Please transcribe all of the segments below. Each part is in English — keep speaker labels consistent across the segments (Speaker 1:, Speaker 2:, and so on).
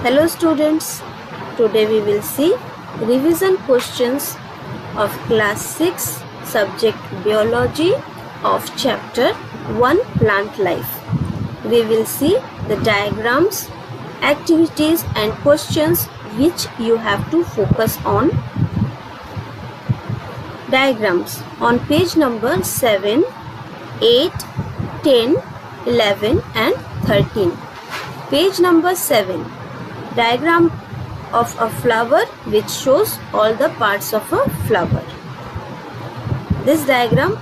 Speaker 1: Hello students, today we will see revision questions of class 6 subject biology of chapter 1 plant life. We will see the diagrams, activities and questions which you have to focus on. Diagrams on page number 7, 8, 10, 11 and 13. Page number 7. Diagram of a flower which shows all the parts of a flower. This diagram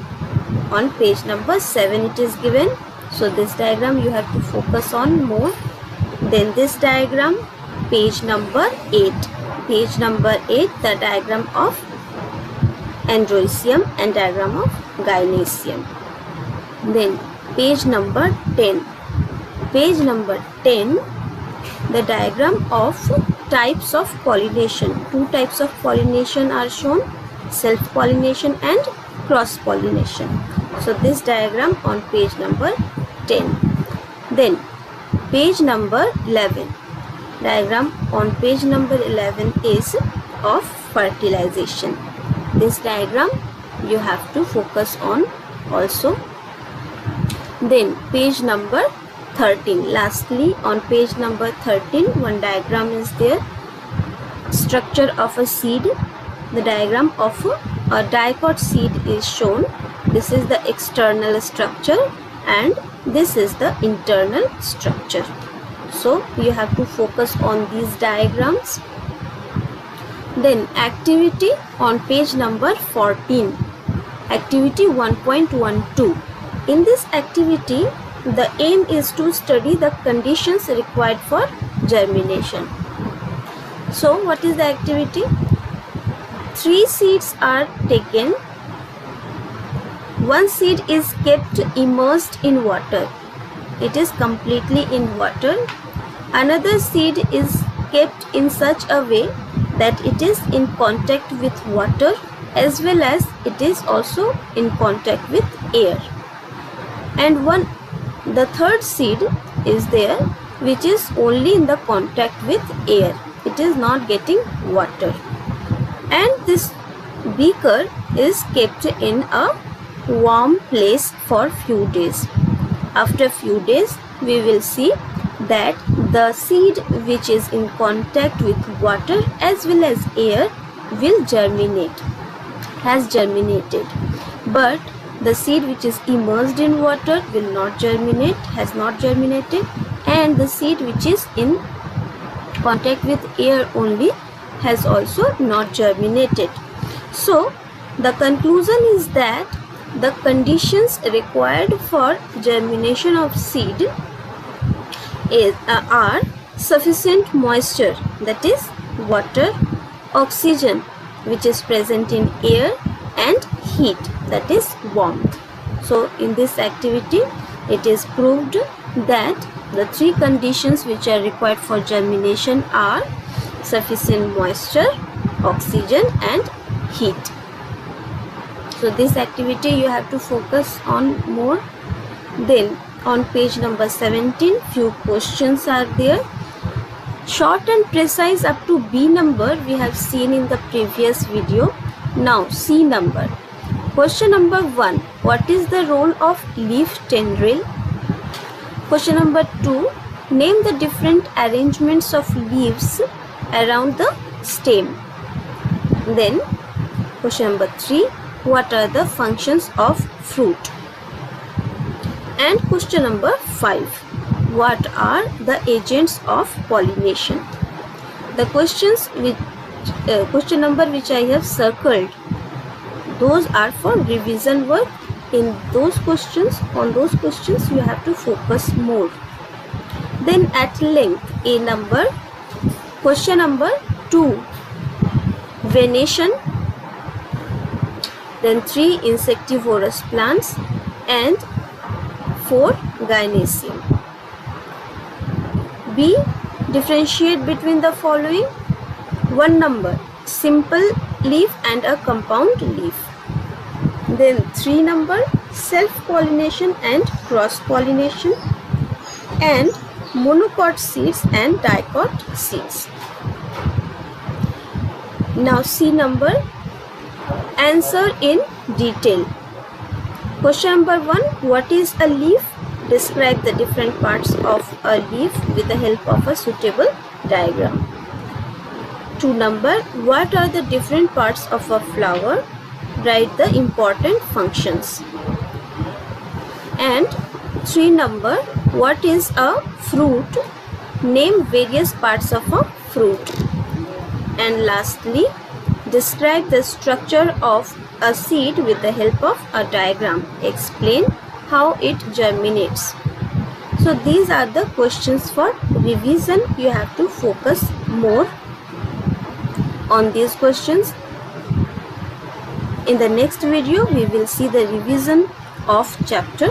Speaker 1: on page number 7 it is given. So this diagram you have to focus on more. Then this diagram, page number 8. Page number 8, the diagram of androecium and diagram of gynoecium. Then page number 10. Page number 10, the diagram of types of pollination. Two types of pollination are shown, self-pollination and cross-pollination. So this diagram on page number 10. Then page number 11. Diagram on page number 11 is of fertilization. This diagram you have to focus on also. Then page number 13. Lastly, on page number 13, one diagram is there. Structure of a seed. The diagram of a dicot seed is shown. This is the external structure and this is the internal structure. So you have to focus on these diagrams. Then activity on page number 14. Activity 1.12. In this activity, the aim is to study the conditions required for germination. So what is the activity? 3 seeds are taken. One seed is kept immersed in water. It is completely in water. Another seed is kept in such a way that it is in contact with water as well as it is also in contact with air. And the third seed is there which is only in the contact with air. It is not getting water. And this beaker is kept in a warm place for few days. After few days we will see that the seed which is in contact with water as well as air will germinate, has germinated. But the seed which is immersed in water will not germinate, has not germinated, and the seed which is in contact with air only has also not germinated. So the conclusion is that the conditions required for germination of seed are sufficient moisture, that is water, oxygen which is present in air, and heat, that is warmth. So in this activity it is proved that the 3 conditions which are required for germination are sufficient moisture, oxygen and heat. So this activity you have to focus on more. Then on page number 17, few questions are there. Short and precise up to B number we have seen in the previous video. Now C number. Question number 1. What is the role of leaf tendril? Question number 2. Name the different arrangements of leaves around the stem. Then question number 3. What are the functions of fruit? And question number 5. What are the agents of pollination? The questions which question number which I have circled, those are for revision work. In those questions, on those questions you have to focus more. Then at length, A number, question number 2, venation. Then 3, insectivorous plants, and 4, gynoecium. B, differentiate between the following. 1 number, simple leaf and a compound leaf. Then 3 number, self-pollination and cross-pollination. And monocot seeds and dicot seeds. Now C number, answer in detail. Question number 1, what is a leaf? Describe the different parts of a leaf with the help of a suitable diagram. 2 number, what are the different parts of a flower? Write the important functions. And 3 number, what is a fruit? Name various parts of a fruit. And lastly, describe the structure of a seed with the help of a diagram. Explain how it germinates. So these are the questions for revision. You have to focus more on these questions. In the next video, we will see the revision of chapter